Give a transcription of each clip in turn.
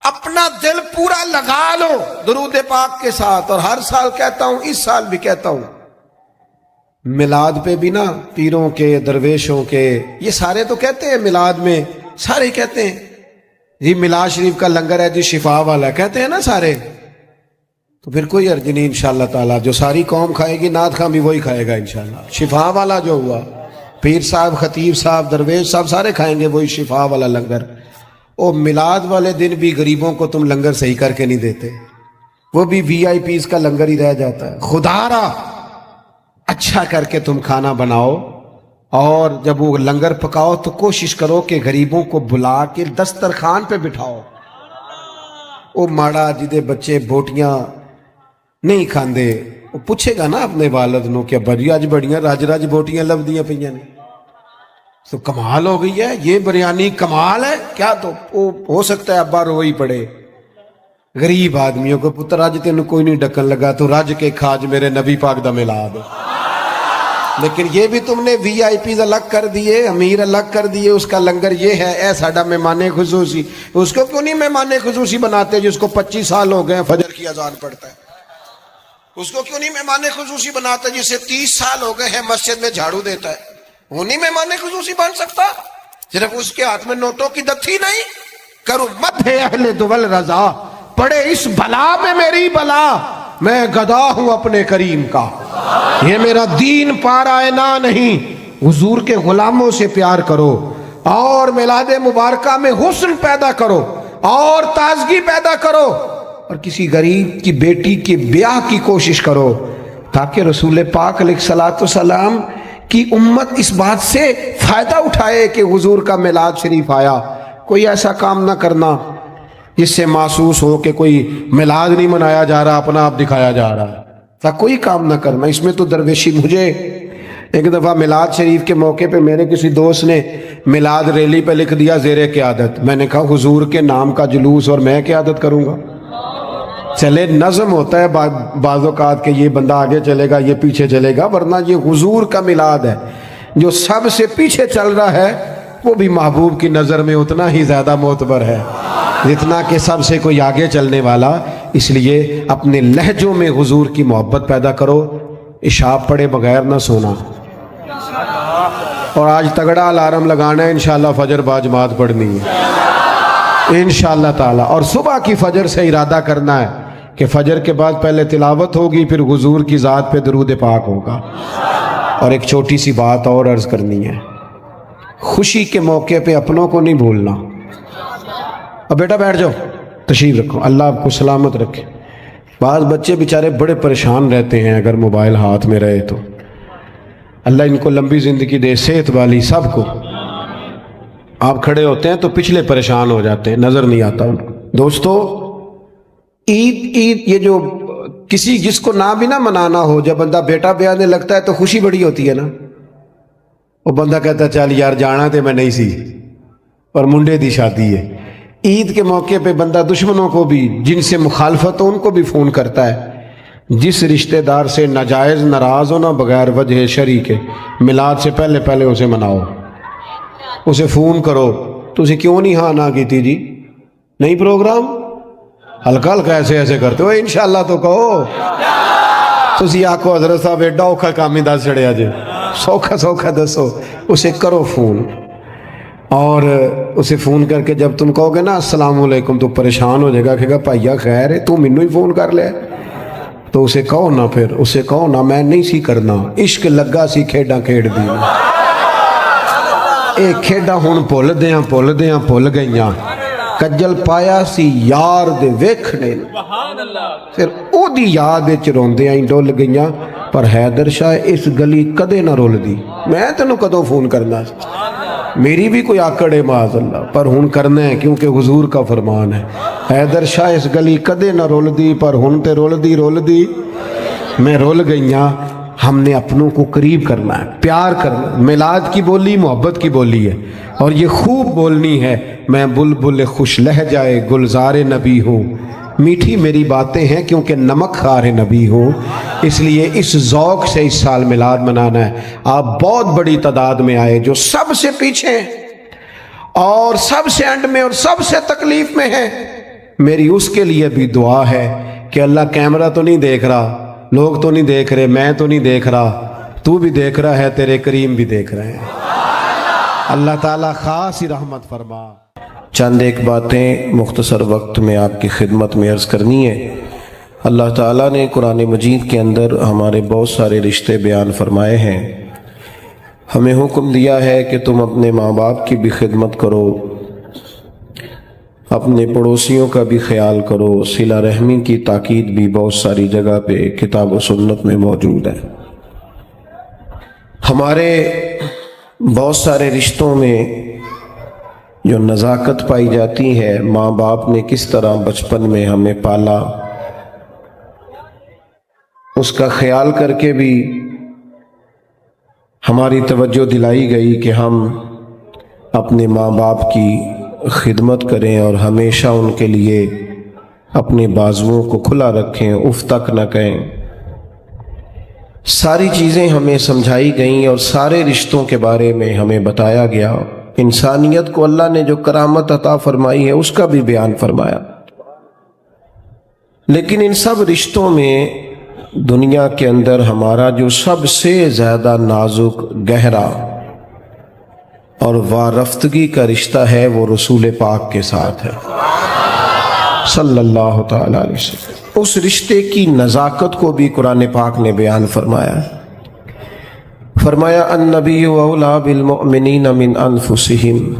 اپنا دل پورا لگا لو درود پاک کے ساتھ. اور ہر سال کہتا ہوں، اس سال بھی کہتا ہوں، میلاد پہ بھی نا پیروں کے، درویشوں کے، یہ سارے تو کہتے ہیں میلاد میں، سارے کہتے ہیں جی میلاد شریف کا لنگر ہے جی شفا والا، کہتے ہیں نا سارے. تو پھر کوئی عرض نہیں انشاءاللہ تعالیٰ، جو ساری قوم کھائے گی نعت خواں بھی وہی کھائے گا انشاءاللہ. شفا والا جو ہوا، پیر صاحب، خطیب صاحب، درویش صاحب سارے کھائیں گے وہی شفا والا لنگر. او میلاد والے دن بھی غریبوں کو تم لنگر صحیح کر کے نہیں دیتے، وہ بھی وی آئی پیز کا لنگر ہی رہ جاتا ہے. خدا را اچھا کر کے تم کھانا بناؤ، اور جب وہ لنگر پکاؤ تو کوشش کرو کہ غریبوں کو بلا کے دسترخوان پہ بٹھاؤ. وہ ماڑا جدے بچے بوٹیاں نہیں کھاندے، وہ پوچھے گا نا اپنے والد نو کہ ابا جی اج بڑیاں رج رج بوٹیاں لبدیاں پئیاں نے، تو کمال ہو گئی ہے یہ بریانی، کمال ہے کیا. تو ہو سکتا ہے ابا رو ہی پڑے. غریب آدمیوں کو پتر رج تینوں کوئی نہیں ڈکن لگا، تو رج کے کھاج میرے نبی پاک دا میلاد. لیکن یہ بھی تم نے وی آئی پیز الگ کر دیے، امیر الگ کر دیے، اس کا لنگر یہ ہے، اے ساڈا مہمان خصوصی. اس کو کیوں نہیں مہمان خصوصی بناتے جس کو 25 سال ہو گئے فجر کی اذان پڑھتا ہے؟ اس کو کیوں نہیں مہمان خصوصی بناتے جسے 30 سال ہو گئے ہیں مسجد میں جھاڑو دیتا ہے؟ وہ نہیں مہمان خصوصی بن سکتا؟ صرف اس کے ہاتھ میں نوٹوں کی دتھی نہیں. کرو مدح اہل دول رضا، پڑے اس بلا میں میری بلا، میں گدا ہوں اپنے کریم کا. یہ میرا دین پارائنا نہیں. حضور کے غلاموں سے پیار کرو، اور میلاد مبارکہ میں حسن پیدا کرو اور تازگی پیدا کرو، اور کسی غریب کی بیٹی کے بیاہ کی کوشش کرو، تاکہ رسول پاک علیہ الصلوۃ والسلام کی امت اس بات سے فائدہ اٹھائے کہ حضور کا میلاد شریف آیا. کوئی ایسا کام نہ کرنا جس سے محسوس ہو کہ کوئی میلاد نہیں منایا جا رہا، اپنا آپ دکھایا جا رہا ہے. کوئی کام نہ کرنا اس میں تو درویشی. مجھے ایک دفعہ میلاد شریف کے موقع پہ میرے کسی دوست نے میلاد ریلی پہ لکھ دیا زیر قیادت. میں نے کہا حضور کے نام کا جلوس اور میں قیادت کروں گا؟ چلے نظم ہوتا ہے بعض اوقات کہ یہ بندہ آگے چلے گا یہ پیچھے چلے گا، ورنہ یہ حضور کا میلاد ہے. جو سب سے پیچھے چل رہا ہے وہ بھی محبوب کی نظر میں اتنا ہی زیادہ معتبر ہے جتنا کہ سب سے کوئی آگے چلنے والا. اس لیے اپنے لہجوں میں حضور کی محبت پیدا کرو. عشاء پڑھے بغیر نہ سونا، اور آج تگڑا الارم لگانا ہے، انشاءاللہ فجر باجماعت پڑھنی ہے انشاءاللہ تعالی. اور صبح کی فجر سے ارادہ کرنا ہے کہ فجر کے بعد پہلے تلاوت ہوگی، پھر حضور کی ذات پہ درود پاک ہوگا. اور ایک چھوٹی سی بات اور عرض کرنی ہے، خوشی کے موقع پہ اپنوں کو نہیں بھولنا. اب بیٹا بیٹھ جاؤ، تشریف رکھو، اللہ آپ کو سلامت رکھے. بعض بچے بیچارے بڑے پریشان رہتے ہیں اگر موبائل ہاتھ میں رہے تو. اللہ ان کو لمبی زندگی دے، صحت والی سب کو. آپ کھڑے ہوتے ہیں تو پچھلے پریشان ہو جاتے ہیں، نظر نہیں آتا ان کو. دوستو، عید یہ جو کسی جس کو نہ بھی نہ منانا ہو، جب بندہ بیٹا بیانے لگتا ہے تو خوشی بڑی ہوتی ہے نا. وہ بندہ کہتا ہے چل یار جانا تے میں نہیں سی، اور منڈے دی شادی ہے. عید کے موقع پہ بندہ دشمنوں کو بھی، جن سے مخالفت ہو ان کو بھی فون کرتا ہے. جس رشتہ دار سے ناجائز ناراض ہو نا بغیر وجہ شرعی کے، میلاد سے پہلے اسے مناؤ، اسے فون کرو. تو اسے کیوں نہیں ہاں نہ کیتی جی؟ نہیں پروگرام ہلکا ہلکا ایسے کرتے ہو انشاءاللہ تو کہو. تسی آکو حضرت صاحب ایڈا اوکھا کام ہی دس چڑیا جی، سوکھا دسو. اسے کرو فون، اور اسے فون کر کے جب تم کہو گے نا السلام علیکم تو پریشان ہو جائے گا، کہے گا بھائیا خیر ہے تو مینوں ہی فون کر لے. تو اسے کہو نا، پھر اسے کہو نا میں نہیں سی کرنا، عشق لگا سی کھیڈاں کھیڈ دی. اے کھیڈاں ہن بھول گئیاں، کجل پایا سی یار دے ویکھنے، پھر او دی یاد وچ روندیاں ہی ڈول گئیاں. پر حیدر شاہ اس گلی کدے نہ رول دی، میں تینوں کدوں فون کرنا، میری بھی کوئی آکڑ ہے معاذ اللہ، پر ہن کرنا ہے کیونکہ حضور کا فرمان ہے. حیدر شاہ اس گلی کدے نہ رول دی، پر ہن تے رول دی میں رول گئیاں. ہم نے اپنوں کو قریب کرنا ہے، پیار کرنا. میلاد کی بولی محبت کی بولی ہے، اور یہ خوب بولنی ہے. میں بلبل خوش لہجائے گلزار نبی ہوں، میٹھی میری باتیں ہیں کیونکہ نمک خار نبی ہوں. اس لیے اس ذوق سے اس سال میلاد منانا ہے. آپ بہت بڑی تعداد میں آئے جو سب سے پیچھے ہیں اور سب سے اینڈ میں اور سب سے تکلیف میں ہیں. میری اس کے لیے بھی دعا ہے کہ اللہ کیمرہ تو نہیں دیکھ رہا، لوگ تو نہیں دیکھ رہے، میں تو نہیں دیکھ رہا، تو بھی دیکھ رہا ہے، تیرے کریم بھی دیکھ رہے ہیں۔ اللہ تعالیٰ خاصی رحمت فرما۔ چند ایک باتیں مختصر وقت میں آپ کی خدمت میں عرض کرنی ہے۔ اللہ تعالیٰ نے قرآن مجید کے اندر ہمارے بہت سارے رشتے بیان فرمائے ہیں۔ ہمیں حکم دیا ہے کہ تم اپنے ماں باپ کی بھی خدمت کرو، اپنے پڑوسیوں کا بھی خیال کرو۔ صلہ رحمی کی تاکید بھی بہت ساری جگہ پہ کتاب و سنت میں موجود ہے۔ ہمارے بہت سارے رشتوں میں جو نزاکت پائی جاتی ہے، ماں باپ نے کس طرح بچپن میں ہمیں پالا، اس کا خیال کر کے بھی ہماری توجہ دلائی گئی کہ ہم اپنے ماں باپ کی خدمت کریں اور ہمیشہ ان کے لیے اپنے بازوؤں کو کھلا رکھیں، اف تک نہ کہیں۔ ساری چیزیں ہمیں سمجھائی گئیں اور سارے رشتوں کے بارے میں ہمیں بتایا گیا۔ انسانیت کو اللہ نے جو کرامت عطا فرمائی ہے اس کا بھی بیان فرمایا۔ لیکن ان سب رشتوں میں دنیا کے اندر ہمارا جو سب سے زیادہ نازک، گہرا اور وارفتگی کا رشتہ ہے وہ رسول پاک کے ساتھ ہے صلی اللہ تعالی علیہ وسلم۔ اس رشتے کی نزاکت کو بھی قرآن پاک نے بیان فرمایا۔ فرمایا النبی اولیٰ بالمؤمنین من انفسہم،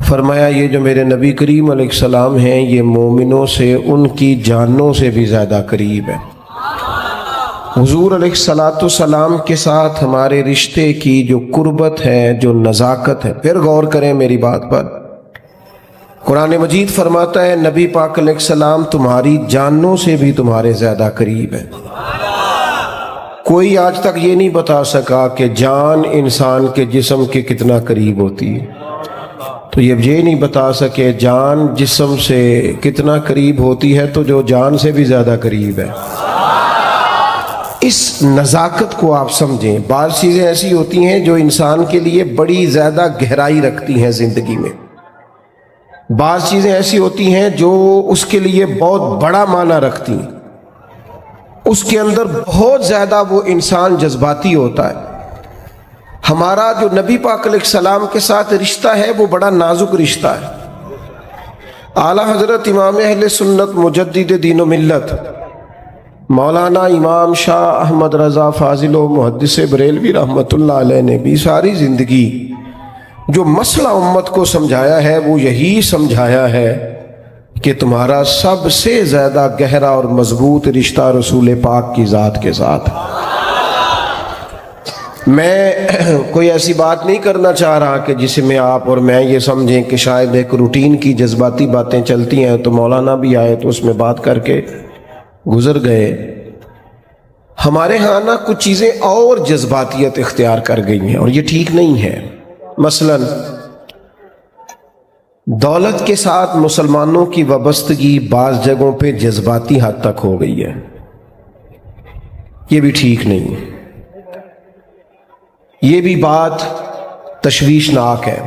فرمایا یہ جو میرے نبی کریم علیہ السلام ہیں یہ مومنوں سے ان کی جانوں سے بھی زیادہ قریب ہے۔ حضور علیہ السلام کے ساتھ ہمارے رشتے کی جو قربت ہے، جو نزاکت ہے، پھر غور کریں میری بات پر۔ قرآن مجید فرماتا ہے نبی پاک علیہ السلام تمہاری جانوں سے بھی تمہارے زیادہ قریب ہے۔ کوئی آج تک یہ نہیں بتا سکا کہ جان انسان کے جسم کے کتنا قریب ہوتی ہے، تو یہ نہیں بتا سکے جان جسم سے کتنا قریب ہوتی ہے تو جو جان سے بھی زیادہ قریب ہے۔ اس نزاکت کو آپ سمجھیں۔ بعض چیزیں ایسی ہوتی ہیں جو انسان کے لیے بڑی زیادہ گہرائی رکھتی ہیں زندگی میں، بعض چیزیں ایسی ہوتی ہیں جو اس کے لیے بہت بڑا معنی رکھتی ہیں، اس کے اندر بہت زیادہ وہ انسان جذباتی ہوتا ہے۔ ہمارا جو نبی پاک علیہ السلام کے ساتھ رشتہ ہے وہ بڑا نازک رشتہ ہے۔ اعلیٰ حضرت امام اہل سنت مجدد دین و ملت مولانا امام شاہ احمد رضا فاضل و محدث بریلوی رحمۃ اللہ علیہ نے بھی ساری زندگی جو مسئلہ امت کو سمجھایا ہے وہ یہی سمجھایا ہے کہ تمہارا سب سے زیادہ گہرا اور مضبوط رشتہ رسول پاک کی ذات کے ساتھ۔ میں کوئی ایسی بات نہیں کرنا چاہ رہا کہ جسے میں آپ اور میں یہ سمجھیں کہ شاید ایک روٹین کی جذباتی باتیں چلتی ہیں تو مولانا بھی آئے تو اس میں بات کر کے گزر گئے۔ ہمارے ہاں نا کچھ چیزیں اور جذباتیت اختیار کر گئی ہیں اور یہ ٹھیک نہیں ہے۔ مثلا دولت کے ساتھ مسلمانوں کی وابستگی بعض جگہوں پہ جذباتی حد تک ہو گئی ہے، یہ بھی ٹھیک نہیں ہے، یہ بھی بات تشویشناک ہے۔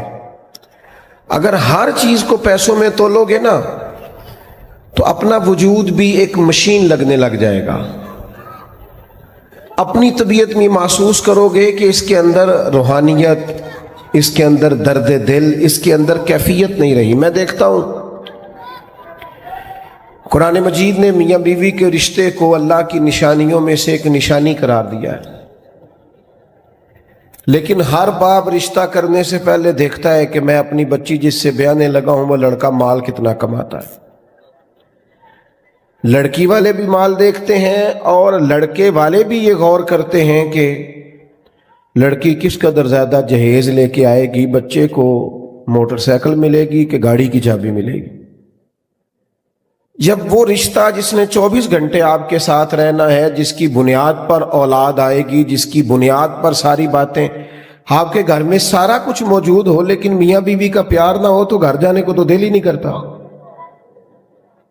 اگر ہر چیز کو پیسوں میں تولو گے نا تو اپنا وجود بھی ایک مشین لگنے لگ جائے گا۔ اپنی طبیعت میں محسوس کرو گے کہ اس کے اندر روحانیت، اس کے اندر درد دل، اس کے اندر کیفیت نہیں رہی۔ میں دیکھتا ہوں قرآن مجید نے میاں بیوی کے رشتے کو اللہ کی نشانیوں میں سے ایک نشانی قرار دیا ہے، لیکن ہر باپ رشتہ کرنے سے پہلے دیکھتا ہے کہ میں اپنی بچی جس سے بیانے لگا ہوں وہ لڑکا مال کتنا کماتا ہے۔ لڑکی والے بھی مال دیکھتے ہیں اور لڑکے والے بھی یہ غور کرتے ہیں کہ لڑکی کس قدر زیادہ جہیز لے کے آئے گی، بچے کو موٹر سائیکل ملے گی کہ گاڑی کی چابی ملے گی۔ جب وہ رشتہ جس نے 24 گھنٹے آپ کے ساتھ رہنا ہے، جس کی بنیاد پر اولاد آئے گی، جس کی بنیاد پر ساری باتیں، آپ کے گھر میں سارا کچھ موجود ہو لیکن میاں بیوی کا پیار نہ ہو تو گھر جانے کو تو دل ہی نہیں کرتا۔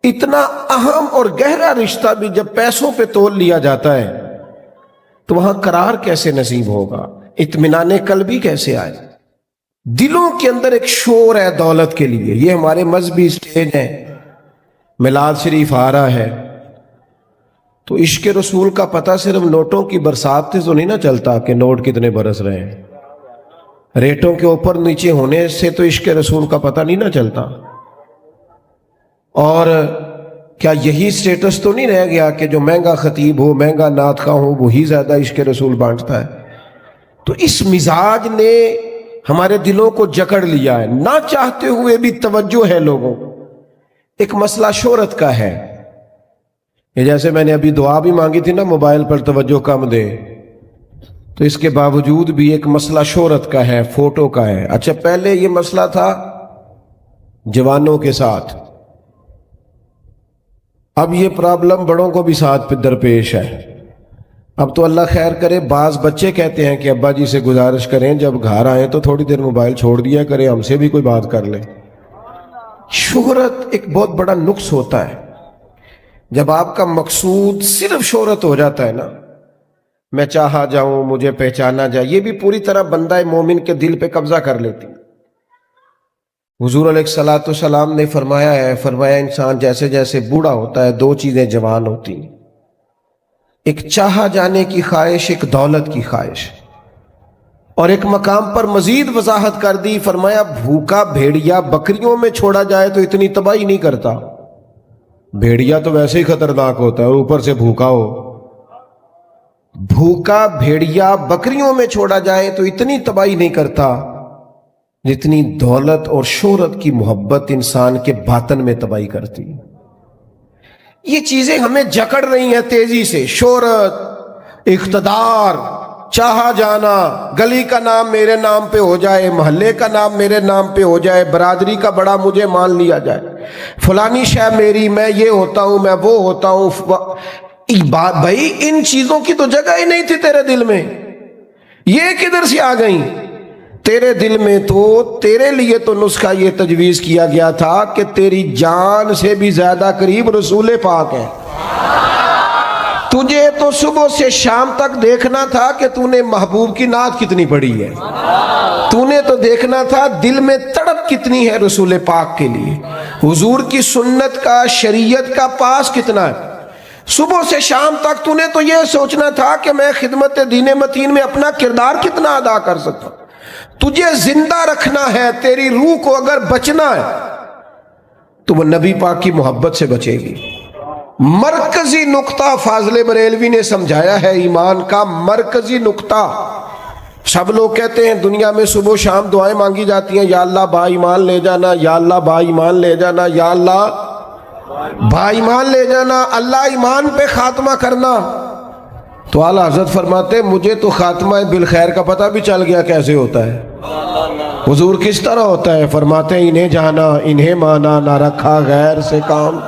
اتنا اہم اور گہرا رشتہ بھی جب پیسوں پہ تول لیا جاتا ہے تو وہاں قرار کیسے نصیب ہوگا، اطمینان قلبی کیسے آئے؟ دلوں کے اندر ایک شور ہے دولت کے لیے۔ یہ ہمارے مذہبی اسٹیج ہیں، میلاد شریف آ رہا ہے تو عشق رسول کا پتہ صرف نوٹوں کی برسات سے تو نہیں نہ چلتا کہ نوٹ کتنے برس رہے ہیں، ریٹوں کے اوپر نیچے ہونے سے تو عشق رسول کا پتہ نہیں نہ چلتا۔ اور کیا یہی سٹیٹس تو نہیں رہ گیا کہ جو مہنگا خطیب ہو، مہنگا نعت خواہ ہو، وہی زیادہ عشق رسول بانٹتا ہے؟ تو اس مزاج نے ہمارے دلوں کو جکڑ لیا ہے، نہ چاہتے ہوئے بھی توجہ ہے لوگوں کو۔ ایک مسئلہ شہرت کا ہے، یہ جیسے میں نے ابھی دعا بھی مانگی تھی نا موبائل پر توجہ کم دے، تو اس کے باوجود بھی ایک مسئلہ شہرت کا ہے، فوٹو کا ہے۔ اچھا پہلے یہ مسئلہ تھا جوانوں کے ساتھ، اب یہ پرابلم بڑوں کو بھی ساتھ پہ درپیش ہے۔ اب تو اللہ خیر کرے، بعض بچے کہتے ہیں کہ ابا جی سے گزارش کریں جب گھر آئیں تو تھوڑی دیر موبائل چھوڑ دیا کریں، ہم سے بھی کوئی بات کر لیں۔ شہرت ایک بہت بڑا نقص ہوتا ہے، جب آپ کا مقصود صرف شہرت ہو جاتا ہے نا، میں چاہا جاؤں، مجھے پہچانا جائے، یہ بھی پوری طرح بندہ مومن کے دل پہ قبضہ کر لیتی۔ حضور علیہ الصلوۃ والسلام نے فرمایا انسان جیسے جیسے بوڑھا ہوتا ہے دو چیزیں جوان ہوتی ہیں، ایک چاہا جانے کی خواہش، ایک دولت کی خواہش۔ اور ایک مقام پر مزید وضاحت کر دی، فرمایا بھوکا بھیڑیا بکریوں میں چھوڑا جائے تو اتنی تباہی نہیں کرتا، بھیڑیا تو ویسے ہی خطرناک ہوتا ہے اور اوپر سے بھوکا ہو۔ بھوکا بھیڑیا بکریوں میں چھوڑا جائے تو اتنی تباہی نہیں کرتا جتنی دولت اور شہرت کی محبت انسان کے باطن میں تباہی کرتی۔ یہ چیزیں ہمیں جکڑ رہی ہیں تیزی سے، شہرت، اقتدار، چاہا جانا، گلی کا نام میرے نام پہ ہو جائے، محلے کا نام میرے نام پہ ہو جائے، برادری کا بڑا مجھے مان لیا جائے، فلانی شے میری، میں یہ ہوتا ہوں، میں وہ ہوتا ہوں۔ بات بھائی ان چیزوں کی تو جگہ ہی نہیں تھی تیرے دل میں، یہ کدھر سے آ گئیں؟ تیرے دل میں تو تیرے لیے تو نسخہ یہ تجویز کیا گیا تھا کہ تیری جان سے بھی زیادہ قریب رسول پاک ہے۔ تجھے تو صبح سے شام تک دیکھنا تھا کہ تو نے محبوب کی نعت کتنی پڑھی ہے، تو نے تو دیکھنا تھا دل میں تڑپ کتنی ہے رسول پاک کے لیے، حضور کی سنت کا، شریعت کا پاس کتنا ہے۔ صبح سے شام تک تو نے تو یہ سوچنا تھا کہ میں خدمت دین متین میں اپنا کردار کتنا ادا کر سکتا ہوں۔ تجھے زندہ رکھنا ہے، تیری روح کو اگر بچنا ہے تو وہ نبی پاک کی محبت سے بچے گی۔ مرکزی نقطہ فاضل بریلوی نے سمجھایا ہے، ایمان کا مرکزی نقطہ۔ سب لوگ کہتے ہیں دنیا میں صبح و شام دعائیں مانگی جاتی ہیں، یا اللہ با ایمان لے جانا، یا اللہ با ایمان لے جانا، یا اللہ با ایمان لے جانا، اللہ ایمان پہ خاتمہ کرنا۔ تو اعلیٰ حضرت فرماتے مجھے تو خاتمہ بالخیر کا پتہ بھی چل گیا کیسے ہوتا ہے۔ حضور کس طرح ہوتا ہے؟ فرماتے انہیں جانا انہیں مانا، نہ رکھا غیر سے کام۔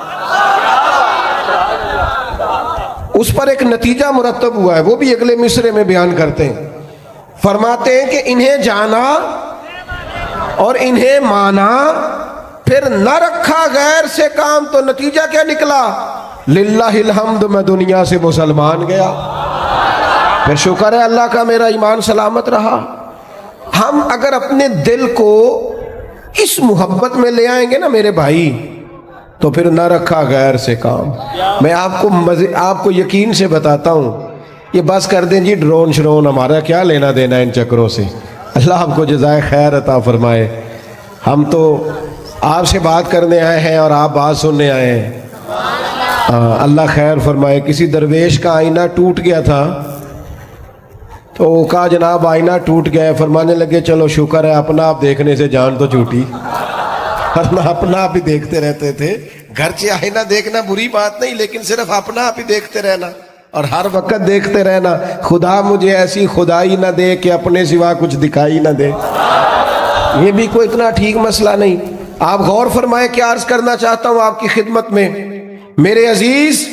اس پر ایک نتیجہ مرتب ہوا ہے، وہ بھی اگلے مصرے میں بیان کرتے ہیں۔ فرماتے ہیں کہ انہیں جانا اور انہیں مانا، پھر نہ رکھا غیر سے کام، تو نتیجہ کیا نکلا؟ للہ الحمد، میں دنیا سے مسلمان گیا۔ پھر شکر ہے اللہ کا میرا ایمان سلامت رہا۔ ہم اگر اپنے دل کو اس محبت میں لے آئیں گے نا میرے بھائی، تو پھر نہ رکھا غیر سے کام۔ میں آپ کو یقین سے بتاتا ہوں، یہ بس کر دیں جی ڈرون شرون، ہمارا کیا لینا دینا ان چکروں سے، اللہ آپ کو جزائے خیر عطا فرمائے۔ ہم تو آپ سے بات کرنے آئے ہیں اور آپ بات سننے آئے ہیں۔ اللہ خیر فرمائے۔ کسی درویش کا آئینہ ٹوٹ گیا تھا تو وہ کہا جناب آئینہ ٹوٹ گیا ہے، فرمانے لگے چلو شکر ہے اپنا آپ دیکھنے سے جان تو چھوٹی، ورنہ اپنا آپ ہی دیکھتے رہتے تھے۔ گھر سے آئینہ دیکھنا بری بات نہیں، لیکن صرف اپنا آپ ہی دیکھتے رہنا اور ہر وقت دیکھتے رہنا۔ خدا مجھے ایسی خدائی نہ دے کہ اپنے سوا کچھ دکھائی نہ دے، یہ بھی کوئی اتنا ٹھیک مسئلہ نہیں۔ آپ غور فرمائیں، کیا عرض کرنا چاہتا ہوں آپ کی خدمت میں میرے عزیز۔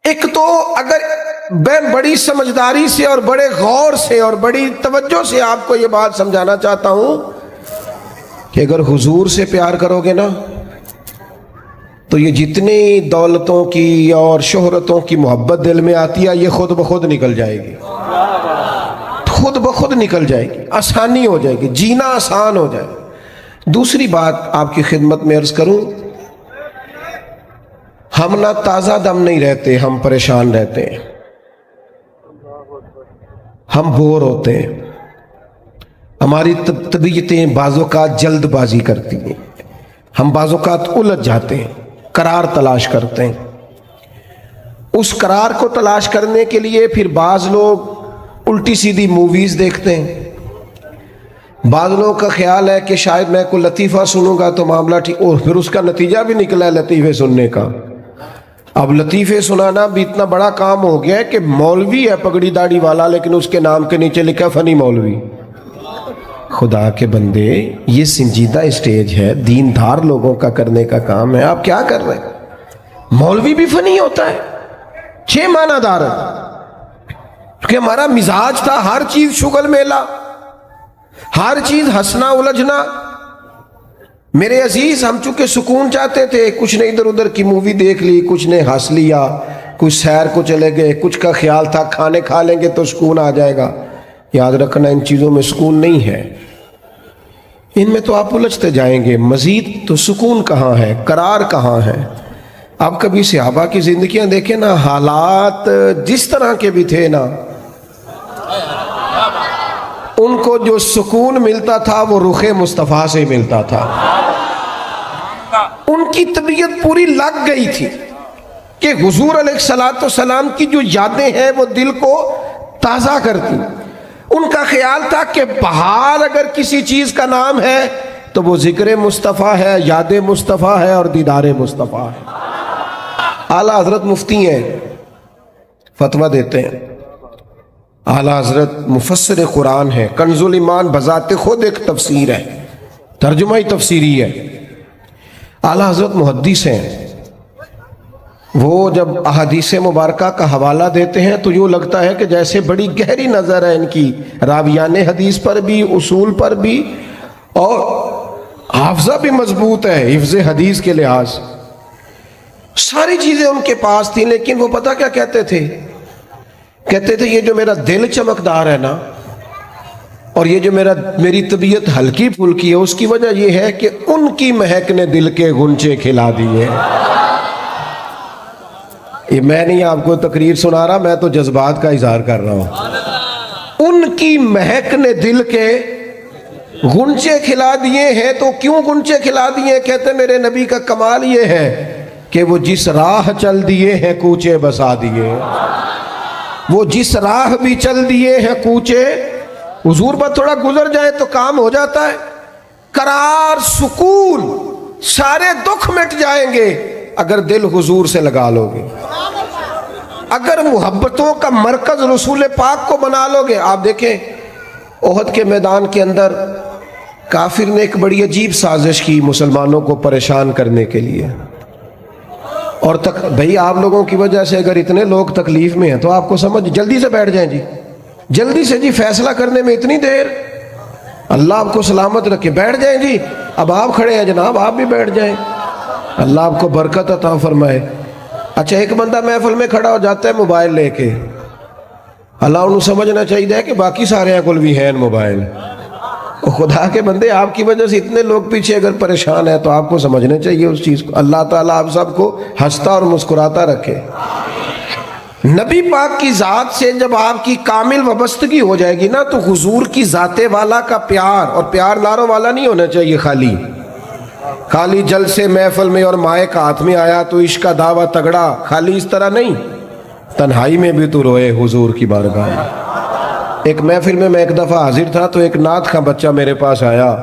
ایک تو اگر میں بڑی سمجھداری سے اور بڑے غور سے اور بڑی توجہ سے آپ کو یہ بات سمجھانا چاہتا ہوں کہ اگر حضور سے پیار کرو گے نا تو یہ جتنی دولتوں کی اور شہرتوں کی محبت دل میں آتی ہے یہ خود بخود نکل جائے گی، خود بخود نکل جائے گی، آسانی ہو جائے گی، جینا آسان ہو جائے گا۔ دوسری بات آپ کی خدمت میں عرض کروں ہم نہ تازہ دم نہیں رہتے، ہم پریشان رہتے ہیں، ہم بور ہوتے ہیں، ہماری طبیعتیں بعض اوقات جلد بازی کرتی ہیں، ہم بعض اوقات الجھ جاتے ہیں، قرار تلاش کرتے ہیں۔ اس قرار کو تلاش کرنے کے لیے پھر بعض لوگ الٹی سیدھی موویز دیکھتے ہیں، بعض لوگوں کا خیال ہے کہ شاید میں کوئی لطیفہ سنوں گا تو معاملہ ٹھیک، اور پھر اس کا نتیجہ بھی نکلا ہے لطیفے سننے کا۔ اب لطیفے سنانا بھی اتنا بڑا کام ہو گیا ہے کہ مولوی ہے پگڑی داڑھی والا، لیکن اس کے نام کے نیچے لکھا فنی مولوی۔ خدا کے بندے، یہ سنجیدہ اسٹیج ہے، دیندار لوگوں کا کرنے کا کام ہے، آپ کیا کر رہے ہیں؟ مولوی بھی فنی ہوتا ہے، 6 معنی دار ہے، کیونکہ ہمارا مزاج تھا ہر چیز شغل میلہ، ہر چیز ہنسنا الجھنا۔ میرے عزیز، ہم چونکہ سکون چاہتے تھے، کچھ نے ادھر ادھر کی مووی دیکھ لی، کچھ نے ہنس لیا، کچھ سیر کو چلے گئے، کچھ کا خیال تھا کھانے کھا لیں گے تو سکون آ جائے گا۔ یاد رکھنا ان چیزوں میں سکون نہیں ہے، ان میں تو آپ الجھتے جائیں گے، مزید تو سکون کہاں ہے، قرار کہاں ہے؟ آپ کبھی صحابہ کی زندگیاں دیکھیں نا، حالات جس طرح کے بھی تھے نا، ان کو جو سکون ملتا تھا وہ رخ مصطفیٰ سے ملتا تھا۔ ان کی طبیعت پوری لگ گئی تھی کہ حضور علیہ السلام کی جو یادیں ہیں وہ دل کو تازہ کرتی۔ ان کا خیال تھا کہ بہار اگر کسی چیز کا نام ہے تو وہ ذکر مصطفیٰ ہے، یاد مصطفیٰ ہے اور دیدار مصطفیٰ ہے۔ اعلیٰ حضرت مفتی ہیں، فتویٰ دیتے ہیں، اعلیٰ حضرت مفسر قرآن ہے، کنز الایمان بذات خود ایک تفسیر ہے، ترجمہ ہی تفسیری ہے۔ اعلیٰ حضرت محدث ہیں، وہ جب احادیث مبارکہ کا حوالہ دیتے ہیں تو یوں لگتا ہے کہ جیسے بڑی گہری نظر ہے ان کی، راویان حدیث پر بھی، اصول پر بھی، اور حافظہ بھی مضبوط ہے حفظ حدیث کے لحاظ، ساری چیزیں ان کے پاس تھیں۔ لیکن وہ پتہ کیا کہتے تھے؟ کہتے تھے یہ جو میرا دل چمکدار ہے نا، اور یہ جو میری طبیعت ہلکی پھلکی ہے، اس کی وجہ یہ ہے کہ ان کی مہک نے دل کے غنچے کھلا دیے۔ یہ میں نہیں آپ کو تقریر سنا رہا، میں تو جذبات کا اظہار کر رہا ہوں۔ ان کی مہک نے دل کے غنچے کھلا دیے ہیں۔ تو کیوں غنچے کھلا دیے؟ کہتے میرے نبی کا کمال یہ ہے کہ وہ جس راہ چل دیے ہیں کوچے بسا دیے، وہ جس راہ بھی چل دیے ہیں کوچے، حضور پر تھوڑا گزر جائے تو کام ہو جاتا ہے۔ قرار، سکون، سارے دکھ مٹ جائیں گے اگر دل حضور سے لگا لو گے، اگر محبتوں کا مرکز رسول پاک کو بنا لو گے۔ آپ دیکھیں احد کے میدان کے اندر کافر نے ایک بڑی عجیب سازش کی مسلمانوں کو پریشان کرنے کے لیے، اور بھئی آپ لوگوں کی وجہ سے اگر اتنے لوگ تکلیف میں ہیں تو آپ کو سمجھ، جلدی سے بیٹھ جائیں جی، جلدی سے جی، فیصلہ کرنے میں اتنی دیر، اللہ آپ کو سلامت رکھے، بیٹھ جائیں جی، اب آپ کھڑے ہیں جناب، آپ بھی بیٹھ جائیں، اللہ آپ کو برکت عطا فرمائے۔ اچھا ایک بندہ محفل میں کھڑا ہو جاتا ہے موبائل لے کے، اللہ انہوں سمجھنا چاہیے کہ باقی سارے کل بھی ہیں موبائل۔ خدا کے بندے، آپ کی وجہ سے اتنے لوگ پیچھے اگر پریشان ہیں تو آپ کو سمجھنا چاہیے اس چیز کو۔ اللہ تعالیٰ آپ سب کو ہنستا اور مسکراتا رکھے۔ نبی پاک کی ذات سے جب آپ کی کامل وابستگی ہو جائے گی نا، تو حضور کی ذات والا کا پیار، اور پیار ناروں والا نہیں ہونا چاہیے، خالی جلسے محفل میں اور مائک ہاتھ میں آیا تو عشق کا دعویٰ تگڑا، خالی اس طرح نہیں، تنہائی میں بھی تو روئے حضور کی بارگاہ میں۔ ایک محفل میں ایک دفعہ حاضر تھا تو ایک نعت کا بچہ میرے پاس آیا،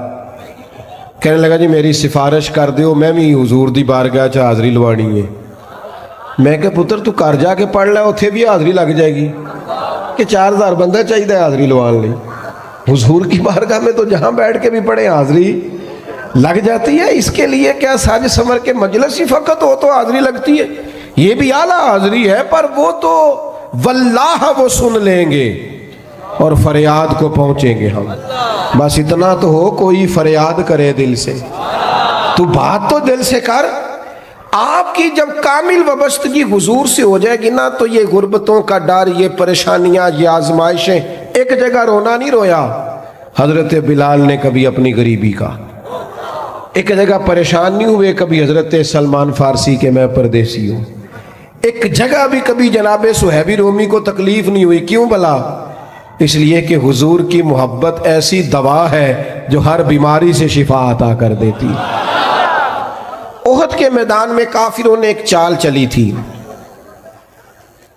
کہنے لگا جی میری سفارش کر دیو، میں بھی حضور دی بارگاہ چ حاضری لوانی ہے۔ میں کہ پتر تو گھر جا کے پڑھ لے، اتھے بھی حاضری لگ جائے گی، کہ 4000 بندہ چاہیے حاضری لوان لی، حضور کی بارگاہ میں تو جہاں بیٹھ کے بھی پڑھے حاضری لگ جاتی ہے۔ اس کے لیے کیا ساج سمر کے مجلس ہی فقط ہو تو حاضری لگتی ہے؟ یہ بھی اعلیٰ حاضری ہے، پر وہ تو واللہ وہ سن لیں گے اور فریاد کو پہنچیں گے ہم۔ بس اتنا تو ہو، کوئی فریاد کرے دل سے، تو بات تو دل سے کر۔ آپ کی جب کامل وابستگی حضور سے ہو جائے گی نا، تو یہ غربتوں کا ڈر، یہ پریشانیاں، یہ آزمائشیں، ایک جگہ رونا نہیں رویا حضرت بلال نے کبھی اپنی غریبی کا، ایک جگہ پریشان نہیں ہوئے کبھی حضرت سلمان فارسی کے میں پردیسی ہوں؟ ایک جگہ بھی کبھی جناب صہیب رومی کو تکلیف نہیں ہوئی؟ کیوں بلا؟ اس لیے کہ حضور کی محبت ایسی دوا ہے جو ہر بیماری سے شفا عطا کر دیتی۔ احد کے میدان میں کافروں نے ایک چال چلی تھی،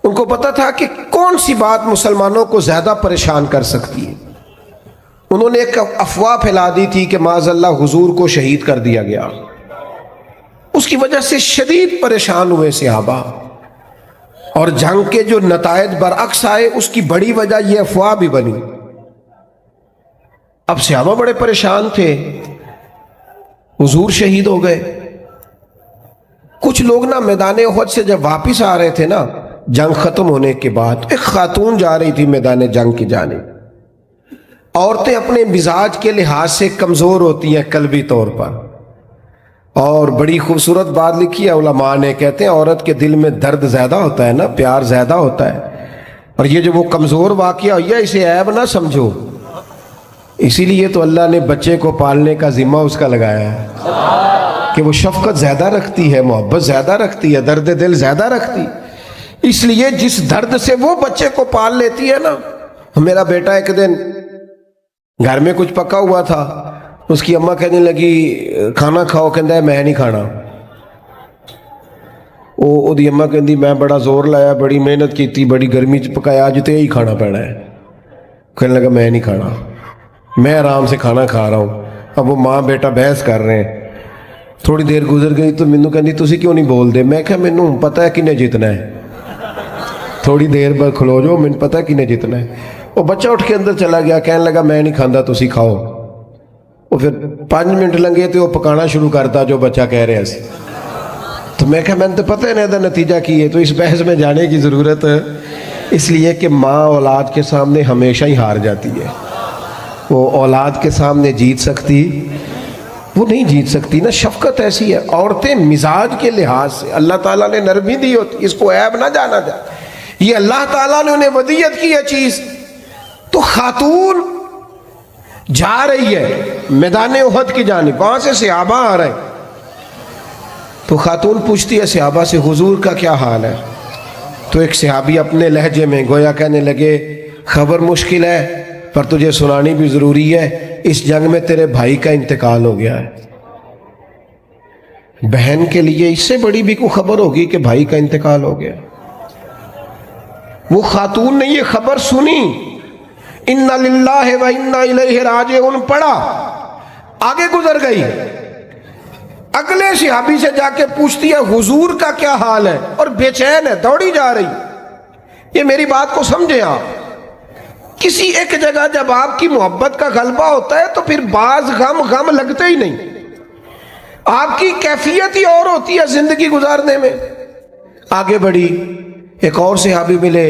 ان کو پتا تھا کہ کون سی بات مسلمانوں کو زیادہ پریشان کر سکتی ہے۔ انہوں نے ایک افواہ پھیلا دی تھی کہ معاذ اللہ حضور کو شہید کر دیا گیا۔ اس کی وجہ سے شدید پریشان ہوئے صحابہ، اور جنگ کے جو نتائج برعکس آئے اس کی بڑی وجہ یہ افواہ بھی بنی۔ اب صحابہ بڑے پریشان تھے، حضور شہید ہو گئے۔ کچھ لوگ نا میدان احد سے جب واپس آ رہے تھے نا جنگ ختم ہونے کے بعد، ایک خاتون جا رہی تھی میدان جنگ کی جانب۔ عورتیں اپنے مزاج کے لحاظ سے کمزور ہوتی ہیں قلبی طور پر، اور بڑی خوبصورت بات لکھی ہے علماء نے، کہتے ہیں عورت کے دل میں درد زیادہ ہوتا ہے نا، پیار زیادہ ہوتا ہے، اور یہ جو وہ کمزور واقعہ ہوئی ہے اسے عیب نہ سمجھو۔ اسی لیے تو اللہ نے بچے کو پالنے کا ذمہ اس کا لگایا ہے کہ وہ شفقت زیادہ رکھتی ہے، محبت زیادہ رکھتی ہے، درد دل زیادہ رکھتی، اس لیے جس درد سے وہ بچے کو پال لیتی ہے نا۔ میرا بیٹا ایک دن گھر میں کچھ پکا ہوا تھا، اس کی اماں کہنے لگی کھانا کھاؤ، کہندا ہے میں نہیں کھانا۔ وہ دی اماں کہندی میں بڑا زور لایا، بڑی محنت کی، بڑی گرمی چ پکایا، اج تے ہی کھانا پینا ہے۔ کہنے لگا میں نہیں کھانا، میں آرام سے کھانا کھا رہا ہوں۔ اب وہ ماں بیٹا بحث کر رہے ہیں۔ تھوڑی دیر گزر گئی تو مینوں کہندی تسی کیوں نہیں بول دے؟ میں کہا مینوں پتہ ہے کنے جیتنا ہے، تھوڑی دیر بعد کھلو جاؤ، مینوں پتہ ہے کنے جیتنا ہے۔ وہ بچہ اٹھ کے اندر چلا گیا، کہنے لگا میں نہیں کھاندا تسی کھاؤ۔ وہ پھر 5 منٹ لنگے تو وہ پکانا شروع کرتا جو بچہ کہہ رہے سی۔ تو میں کہا میں نے تو پتہ ہے نا نتیجہ کی ہے، تو اس بحث میں جانے کی ضرورت ہے؟ اس لیے کہ ماں اولاد کے سامنے ہمیشہ ہی ہار جاتی ہے، وہ اولاد کے سامنے جیت سکتی وہ نہیں جیت سکتی نا۔ شفقت ایسی ہے، عورتیں مزاج کے لحاظ سے اللہ تعالیٰ نے نرمی دی ہوتی، اس کو عیب نہ جانا جائے، یہ اللہ تعالیٰ نے انہیں ودیت کی ہے چیز۔ تو خاتون جا رہی ہے میدان احد کی جانب، وہاں سے صحابہ آ رہے ہیں، تو خاتون پوچھتی ہے صحابہ سے حضور کا کیا حال ہے؟ تو ایک صحابی اپنے لہجے میں گویا کہنے لگے خبر مشکل ہے پر تجھے سنانی بھی ضروری ہے، اس جنگ میں تیرے بھائی کا انتقال ہو گیا ہے۔ بہن کے لیے اس سے بڑی بھی کوئی خبر ہوگی کہ بھائی کا انتقال ہو گیا؟ وہ خاتون نے یہ خبر سنی، اِنَّا لِلَّهِ وَإِنَّا إِلَيْهِ رَاجِعُونَ پڑھا، آگے گزر گئی، اگلے صحابی سے جا کے پوچھتی ہے حضور کا کیا حال ہے، اور بے چین ہے، دوڑی جا رہی۔ یہ میری بات کو سمجھیں آپ، کسی ایک جگہ جب آپ کی محبت کا غلبہ ہوتا ہے تو پھر بعض غم لگتے ہی نہیں، آپ کی کیفیت ہی اور ہوتی ہے زندگی گزارنے میں۔ آگے بڑھی، ایک اور صحابی ملے،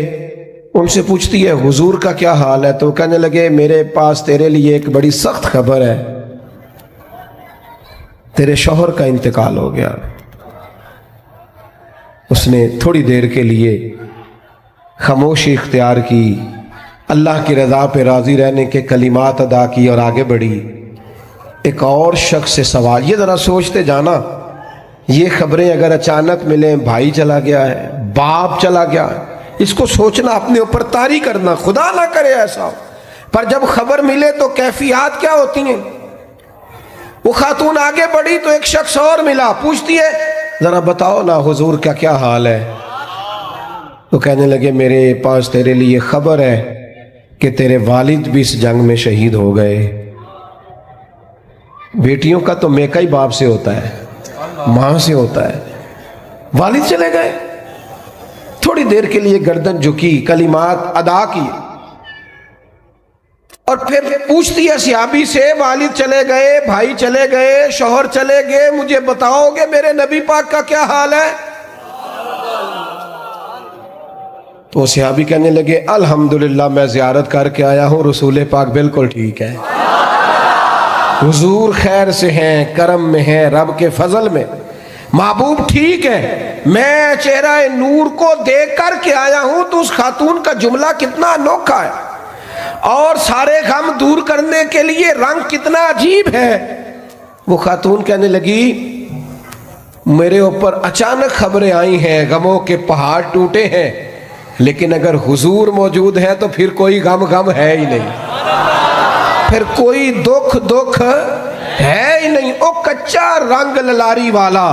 ان سے پوچھتی ہے حضور کا کیا حال ہے، تو کہنے لگے میرے پاس تیرے لیے ایک بڑی سخت خبر ہے، تیرے شوہر کا انتقال ہو گیا۔ اس نے تھوڑی دیر کے لیے خاموشی اختیار کی، اللہ کی رضا پہ راضی رہنے کے کلمات ادا کی اور آگے بڑھی۔ ایک اور شخص سے سوال، یہ ذرا سوچتے جانا، یہ خبریں اگر اچانک ملیں، بھائی چلا گیا ہے، باپ چلا گیا ہے، اس کو سوچنا، اپنے اوپر طاری کرنا، خدا نہ کرے ایسا، پر جب خبر ملے تو کیفیات کیا ہوتی ہیں۔ وہ خاتون آگے بڑھی تو ایک شخص اور ملا، پوچھتی ہے ذرا بتاؤ نا حضور کا کیا حال ہے؟ تو کہنے لگے میرے پاس تیرے لیے خبر ہے کہ تیرے والد بھی اس جنگ میں شہید ہو گئے۔ بیٹیوں کا تو میکا ہی باپ سے ہوتا ہے، ماں سے ہوتا ہے، والد چلے گئے۔ تھوڑی دیر کے لیے گردن جھکی، کلمات ادا کی، اور پھر پوچھتی ہے صحابی سے والد چلے گئے، بھائی چلے گئے، شوہر چلے گئے، مجھے بتاؤ گے میرے نبی پاک کا کیا حال ہے؟ تو صحابی کہنے لگے الحمدللہ میں زیارت کر کے آیا ہوں، رسول پاک بالکل ٹھیک ہے، حضور خیر سے ہیں، کرم میں ہیں، رب کے فضل میں، محبوب ٹھیک ہے، میں چہرہ نور کو دیکھ کر کے آیا ہوں۔ تو اس خاتون کا جملہ کتنا انوکھا ہے، اور سارے غم دور کرنے کے لیے رنگ کتنا عجیب ہے۔ وہ خاتون کہنے لگی میرے اوپر اچانک خبریں آئی ہیں، غموں کے پہاڑ ٹوٹے ہیں، لیکن اگر حضور موجود ہے تو پھر کوئی غم ہے ہی نہیں، پھر کوئی دکھ ہے ہی نہیں۔ او کچا رنگ للاری والا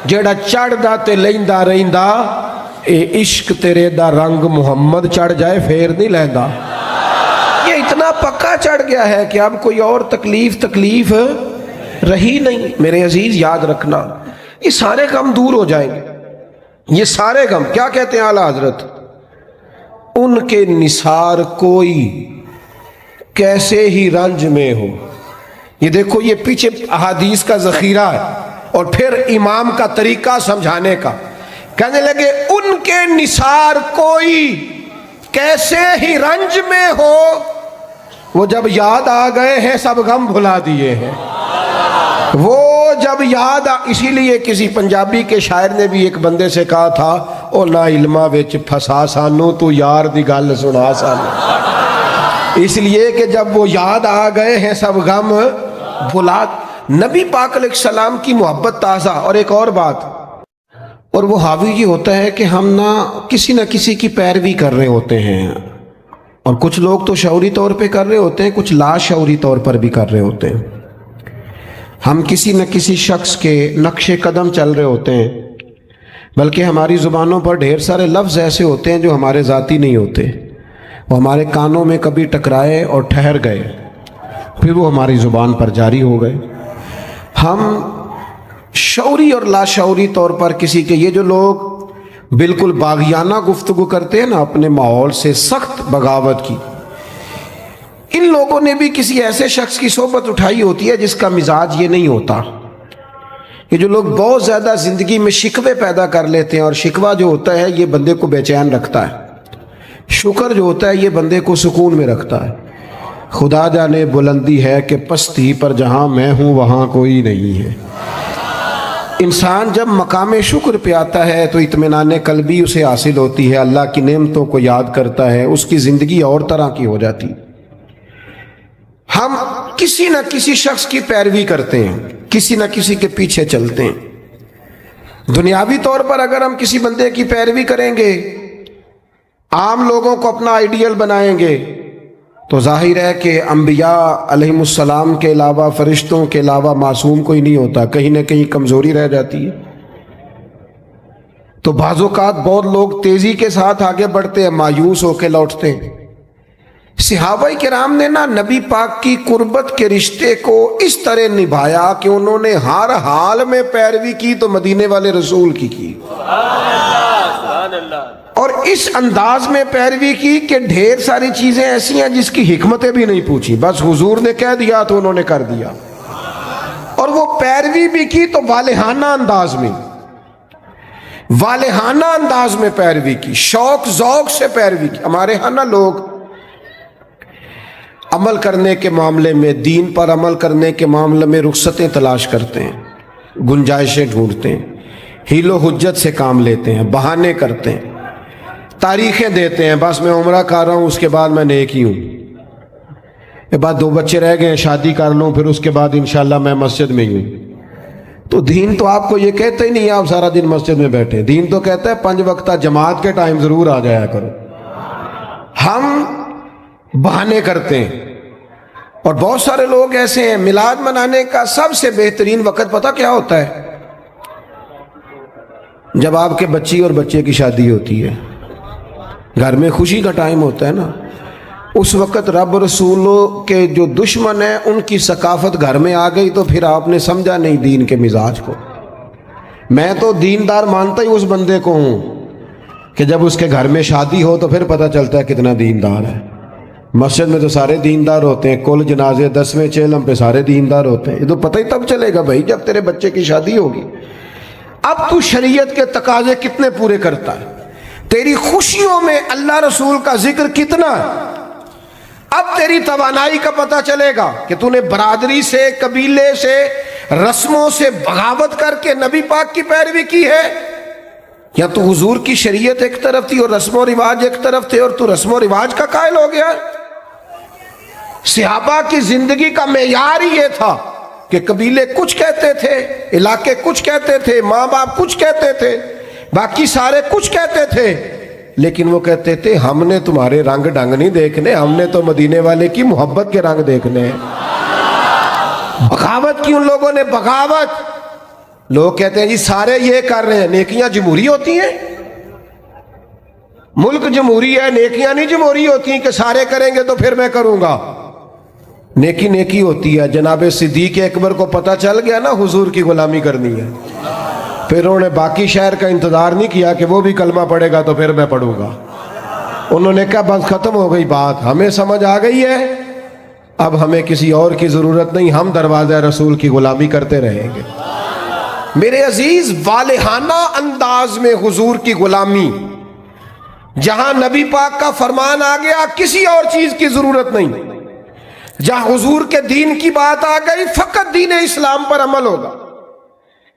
جیڑا چڑھ دا تے لیندا رہندا، اے عشق تیرے دا رنگ محمد چڑھ جائے پھر نہیں لیندا۔ یہ اتنا پکا چڑھ گیا ہے کہ اب کوئی اور تکلیف رہی نہیں۔ میرے عزیز یاد رکھنا، یہ سارے غم دور ہو جائیں گے، یہ سارے غم۔ کیا کہتے ہیں اعلیٰ حضرت؟ ان کے نثار کوئی کیسے ہی رنج میں ہو۔ یہ دیکھو، یہ پیچھے احادیث کا ذخیرہ ہے اور پھر امام کا طریقہ سمجھانے کا۔ کہنے لگے ان کے نثار کوئی کیسے ہی رنج میں ہو، وہ جب یاد آ گئے ہیں سب غم بھلا دیے ہیں۔ وہ جب یاد اسی لیے کسی پنجابی کے شاعر نے بھی ایک بندے سے کہا تھا، او نا علمہ وچ پھسا سانو تو یار دی گل سنا سانو۔ اس لیے کہ جب وہ یاد آ گئے ہیں سب غم بھلا۔ نبی پاک علیہ السلام کی محبت تازہ۔ اور ایک اور بات، اور وہ حاوی یہ ہوتا ہے کہ ہم نہ کسی کی پیروی کر رہے ہوتے ہیں، اور کچھ لوگ تو شعوری طور پہ کر رہے ہوتے ہیں، کچھ لا شعوری طور پر بھی کر رہے ہوتے ہیں۔ ہم کسی نہ کسی شخص کے نقش قدم چل رہے ہوتے ہیں، بلکہ ہماری زبانوں پر ڈھیر سارے لفظ ایسے ہوتے ہیں جو ہمارے ذاتی نہیں ہوتے، وہ ہمارے کانوں میں کبھی ٹکرائے اور ٹھہر گئے، پھر وہ ہماری زبان پر جاری ہو گئے۔ ہم شعوری اور لا شعوری طور پر کسی کے، یہ جو لوگ بالکل باغیانہ گفتگو کرتے ہیں نا اپنے ماحول سے، سخت بغاوت کی، ان لوگوں نے بھی کسی ایسے شخص کی صحبت اٹھائی ہوتی ہے جس کا مزاج یہ نہیں ہوتا۔ یہ جو لوگ بہت زیادہ زندگی میں شکوے پیدا کر لیتے ہیں، اور شکوہ جو ہوتا ہے یہ بندے کو بے چین رکھتا ہے، شکر جو ہوتا ہے یہ بندے کو سکون میں رکھتا ہے۔ خدا جانے بلندی ہے کہ پستی پر جہاں میں ہوں وہاں کوئی نہیں ہے۔ انسان جب مقام شکر پہ آتا ہے تو اطمینان قلبی اسے حاصل ہوتی ہے، اللہ کی نعمتوں کو یاد کرتا ہے، اس کی زندگی اور طرح کی ہو جاتی۔ ہم کسی نہ کسی شخص کی پیروی کرتے ہیں، کسی نہ کسی کے پیچھے چلتے ہیں۔ دنیاوی طور پر اگر ہم کسی بندے کی پیروی کریں گے، عام لوگوں کو اپنا آئیڈیل بنائیں گے، تو ظاہر ہے کہ انبیاء علیہم السلام کے علاوہ، فرشتوں کے علاوہ معصوم کوئی نہیں ہوتا، کہیں نہ کہیں کمزوری رہ جاتی ہے۔ تو بعض اوقات بہت لوگ تیزی کے ساتھ آگے بڑھتے ہیں، مایوس ہو کے لوٹتے ہیں۔ صحابہ کرام نے نا نبی پاک کی قربت کے رشتے کو اس طرح نبھایا کہ انہوں نے ہر حال میں پیروی کی تو مدینے والے رسول کی، اور اس انداز میں پیروی کی کہ ڈھیر ساری چیزیں ایسی ہیں جس کی حکمتیں بھی نہیں پوچھی، بس حضور نے کہہ دیا تو انہوں نے کر دیا۔ اور وہ پیروی بھی کی تو والہانہ انداز میں، والہانہ انداز میں پیروی کی، شوق ذوق سے پیروی کی۔ ہمارے ہاں نا لوگ عمل کرنے کے معاملے میں، دین پر عمل کرنے کے معاملے میں رخصتیں تلاش کرتے ہیں، گنجائشیں ڈھونڈتے ہیں، حیل و حجت سے کام لیتے ہیں، بہانے کرتے ہیں، تاریخیں دیتے ہیں، بس میں عمرہ کر رہا ہوں اس کے بعد میں نیک ہی ہوں، یہ بات 2 بچے رہ گئے ہیں شادی کر لوں پھر اس کے بعد انشاءاللہ میں مسجد میں ہی ہوں۔ تو دین تو آپ کو یہ کہتے ہی نہیں آپ سارا دن مسجد میں بیٹھے، دین تو کہتا ہے 5 وقتہ جماعت کے ٹائم ضرور آ جایا کرو۔ ہم بہانے کرتے ہیں، اور بہت سارے لوگ ایسے ہیں۔ میلاد منانے کا سب سے بہترین وقت پتہ کیا ہوتا ہے؟ جب آپ کے بچی اور بچے کی شادی ہوتی ہے، گھر میں خوشی کا ٹائم ہوتا ہے نا، اس وقت رب رسولوں کے جو دشمن ہیں ان کی ثقافت گھر میں آ گئی تو پھر آپ نے سمجھا نہیں دین کے مزاج کو۔ میں تو دیندار مانتا ہی اس بندے کو ہوں کہ جب اس کے گھر میں شادی ہو تو پھر پتہ چلتا ہے کتنا دیندار ہے۔ مسجد میں تو سارے دیندار ہوتے ہیں، کل جنازے 10ویں چیلم پہ سارے دیندار ہوتے ہیں، یہ تو پتہ ہی تب چلے گا بھائی جب تیرے بچے کی شادی ہوگی۔ اب تو شریعت کے تقاضے کتنے پورے کرتا ہے، تیری خوشیوں میں اللہ رسول کا ذکر کتنا ہے، اب تیری توانائی کا پتہ چلے گا کہ تو نے برادری سے، قبیلے سے، رسموں سے بغاوت کر کے نبی پاک کی پیروی کی ہے، یا تو حضور کی شریعت ایک طرف تھی اور رسم و رواج ایک طرف تھے اور تو رسم و رواج کا قائل ہو گیا۔ صحابہ کی زندگی کا معیار ہی یہ تھا کہ قبیلے کچھ کہتے تھے، علاقے کچھ کہتے تھے، ماں باپ کچھ کہتے تھے، باقی سارے کچھ کہتے تھے، لیکن وہ کہتے تھے ہم نے تمہارے رنگ ڈنگ نہیں دیکھنے، ہم نے تو مدینے والے کی محبت کے رنگ دیکھنے ہیں۔ بغاوت کی ان لوگوں نے، بغاوت۔ لوگ کہتے ہیں جی سارے یہ کر رہے ہیں، نیکیاں جمہوری ہوتی ہیں؟ ملک جمہوری ہے، نیکیاں نہیں جمہوری ہوتی کہ سارے کریں گے تو پھر میں کروں گا۔ نیکی نیکی ہوتی ہے۔ جناب صدیق اکبر کو پتہ چل گیا نا حضور کی غلامی کرنی ہے، پھر انہوں نے باقی شہر کا انتظار نہیں کیا کہ وہ بھی کلمہ پڑھے گا تو پھر میں پڑھوں گا۔ انہوں نے کہا بس ختم ہو گئی بات، ہمیں سمجھ آ گئی ہے، اب ہمیں کسی اور کی ضرورت نہیں، ہم دروازہ رسول کی غلامی کرتے رہیں گے۔ میرے عزیز، والہانہ انداز میں حضور کی غلامی، جہاں نبی پاک کا فرمان آ گیا کسی اور چیز کی ضرورت نہیں، جہاں حضور کے دین کی بات آ گئی فقط دین اسلام پر عمل ہوگا۔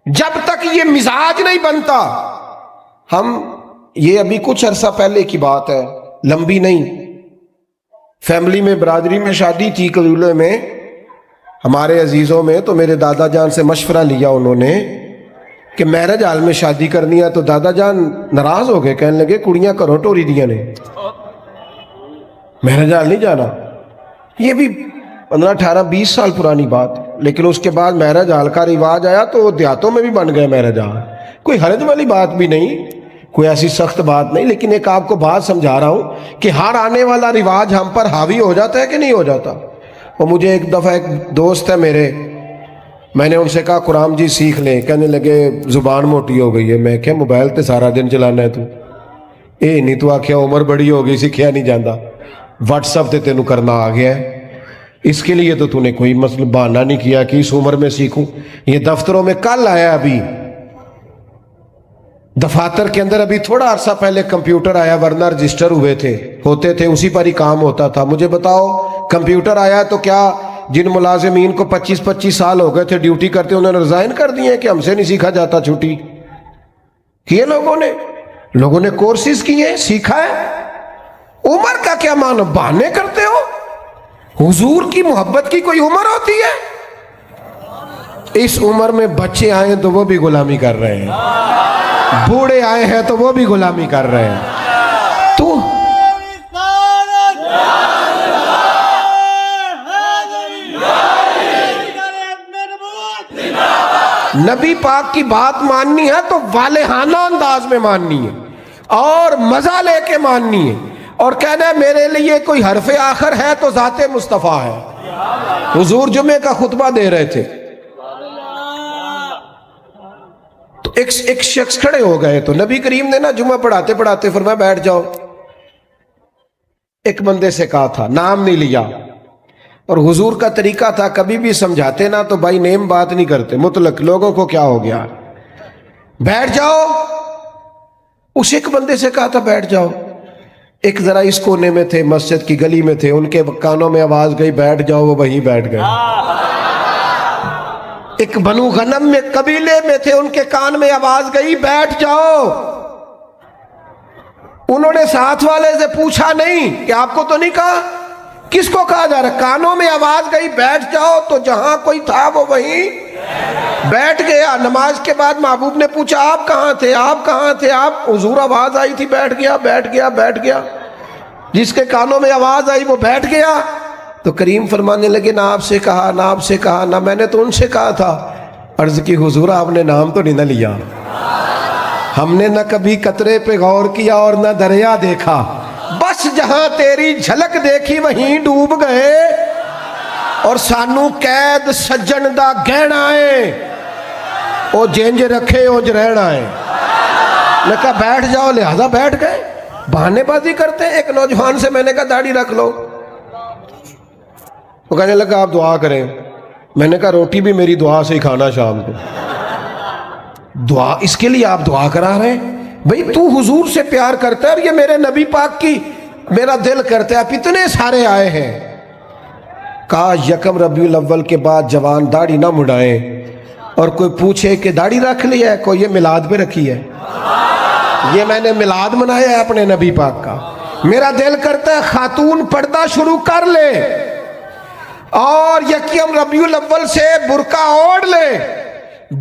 جب تک یہ مزاج نہیں بنتا، ہم یہ ابھی کچھ عرصہ پہلے کی بات ہے، لمبی نہیں، فیملی میں برادری میں شادی تھی قبیلے میں ہمارے عزیزوں میں، تو میرے دادا جان سے مشورہ لیا انہوں نے کہ میرج ہال میں شادی کرنی ہے، تو دادا جان ناراض ہو گئے، کہنے لگے کڑیاں کرو ٹوری دیا نے، میرج ہال نہیں جانا۔ یہ بھی 15 18 20 سال پرانی بات، لیکن اس کے بعد میرج ہال کا رواج آیا تو دیہاتوں میں بھی بن گئے میرج ہال، کوئی حرج والی بات بھی نہیں، کوئی ایسی سخت بات نہیں، لیکن ایک آپ کو بات سمجھا رہا ہوں کہ ہر آنے والا رواج ہم پر حاوی ہو جاتا ہے کہ نہیں ہو جاتا۔ وہ مجھے ایک دفعہ ایک دوست ہے میرے، میں نے ان سے کہا قرآن جی سیکھ لیں، کہنے لگے زبان موٹی ہو گئی ہے۔ میں کہا موبائل تے سارا دن چلانا ہے تو اے نہیں تو آکھیا عمر بڑی ہو گئی سیکھیا نہیں جاندہ، واٹس ایپ تے تینوں کرنا آ گیا ہے، اس کے لیے تو نے کوئی مسئلہ بہانہ نہیں کیا کہ اس عمر میں سیکھوں۔ یہ دفتروں میں کل آیا، ابھی دفاتر کے اندر ابھی تھوڑا عرصہ پہلے کمپیوٹر آیا، ورنہ رجسٹر ہوتے تھے اسی پر ہی کام ہوتا تھا۔ مجھے بتاؤ کمپیوٹر آیا تو کیا جن ملازمین کو 25 سال ہو گئے تھے ڈیوٹی کرتے انہوں نے ریزائن کر دیے کہ ہم سے نہیں سیکھا جاتا چھٹی؟ کیے لوگوں نے کورسز کیے، سیکھا ہے۔ عمر کا کیا معنی؟ بہانے کرتے ہو؟ حضور کی محبت کی کوئی عمر ہوتی ہے؟ اس عمر میں بچے آئے تو وہ بھی غلامی کر رہے ہیں، بوڑھے آئے ہیں تو وہ بھی غلامی کر رہے ہیں۔ تو نبی پاک کی بات ماننی ہے تو والہانہ انداز میں ماننی ہے اور مزہ لے کے ماننی ہے، اور کہنا ہے میرے لیے کوئی حرف آخر ہے تو ذات مصطفیٰ ہے۔ حضور جمعے کا خطبہ دے رہے تھے تو ایک شخص کھڑے ہو گئے، تو نبی کریم نے نا جمعہ پڑھاتے پڑھاتے فرمایا بیٹھ جاؤ۔ ایک بندے سے کہا تھا، نام نہیں لیا، اور حضور کا طریقہ تھا کبھی بھی سمجھاتے نا تو بائی نیم بات نہیں کرتے، مطلق لوگوں کو کیا ہو گیا، بیٹھ جاؤ۔ اس ایک بندے سے کہا تھا بیٹھ جاؤ، ایک ذرا اس کونے میں تھے، مسجد کی گلی میں تھے، ان کے کانوں میں آواز گئی بیٹھ جاؤ، وہ وہیں بیٹھ گئے۔ ایک بنو غنم میں قبیلے میں تھے، ان کے کان میں آواز گئی بیٹھ جاؤ، انہوں نے ساتھ والے سے پوچھا نہیں کہ آپ کو تو نہیں کہا، کس کو کہا جا رہا؟ کانوں میں آواز گئی بیٹھ جاؤ، تو جہاں کوئی تھا وہ وہیں بیٹھ گیا۔ نماز کے بعد محبوب نے پوچھا آپ کہاں تھے، آپ کہاں تھے؟ آپ حضور آواز آئی تھی بیٹھ گیا، بیٹھ گیا، بیٹھ گیا۔ جس کے کانوں میں آواز آئی وہ بیٹھ گیا۔ تو کریم فرمانے لگے نہ آپ سے کہا، نہ آپ سے کہا، نہ میں نے تو ان سے کہا تھا۔ عرض کی حضور آپ نے نام تو نہیں نہ لیا، ہم نے نہ کبھی قطرے پہ غور کیا اور نہ دریا دیکھا، بس جہاں تیری جھلک دیکھی وہیں ڈوب گئے، اور سانو قید سجن دا گہنا ہے، او جینج رکھے اونج رہنا ہے۔ میں کہا بیٹھ جاؤ، لہذا بیٹھ گئے۔ بہانے بازی کرتے ہیں۔ ایک نوجوان سے میں نے کہا داڑھی رکھ لو، وہ کہنے لگا آپ دعا کریں۔ میں نے کہا روٹی بھی میری دعا سے ہی کھانا شام کو۔ دعا اس کے لیے آپ دعا کرا رہے ہیں؟ بھئی تو حضور سے پیار کرتا ہے، اور یہ میرے نبی پاک کی میرا دل کرتا ہے، آپ اتنے سارے آئے ہیں۔ کہا یکم ربیع الاول کے بعد جوان داڑھی نہ مڑائیں، اور کوئی پوچھے کہ داڑھی رکھ لی ہے، کوئی یہ میلاد پہ رکھی ہے، یہ میں نے میلاد منایا ہے اپنے نبی پاک کا۔ میرا دل کرتا ہے خاتون پردہ شروع کر لے، اور یکم ربیع الاول سے برقع اوڑھ لے،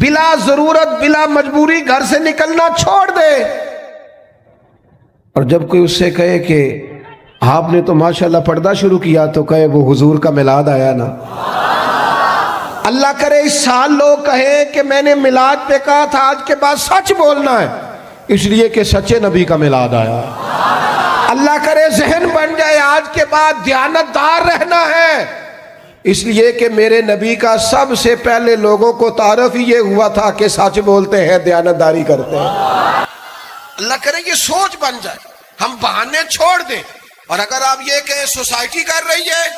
بلا ضرورت بلا مجبوری گھر سے نکلنا چھوڑ دے۔ اور جب کوئی اس سے کہے کہ آپ نے تو ماشاءاللہ پردہ شروع کیا، تو کہے وہ حضور کا میلاد آیا نا۔ اللہ کرے اس سال لوگ کہیں کہ میں نے میلاد پہ کہا تھا، آج کے بعد سچ بولنا ہے، اس لیے کہ سچے نبی کا میلاد آیا ہے۔ اللہ کرے ذہن بن جائے آج کے بعد دیانتدار رہنا ہے، اس لیے کہ میرے نبی کا سب سے پہلے لوگوں کو تعارف ہی یہ ہوا تھا کہ سچ بولتے ہیں، دیانتداری کرتے ہیں۔ اللہ کرے یہ سوچ بن جائے، ہم بہانے چھوڑ دیں۔ اور اگر آپ یہ کہیں سوسائٹی کر رہی ہے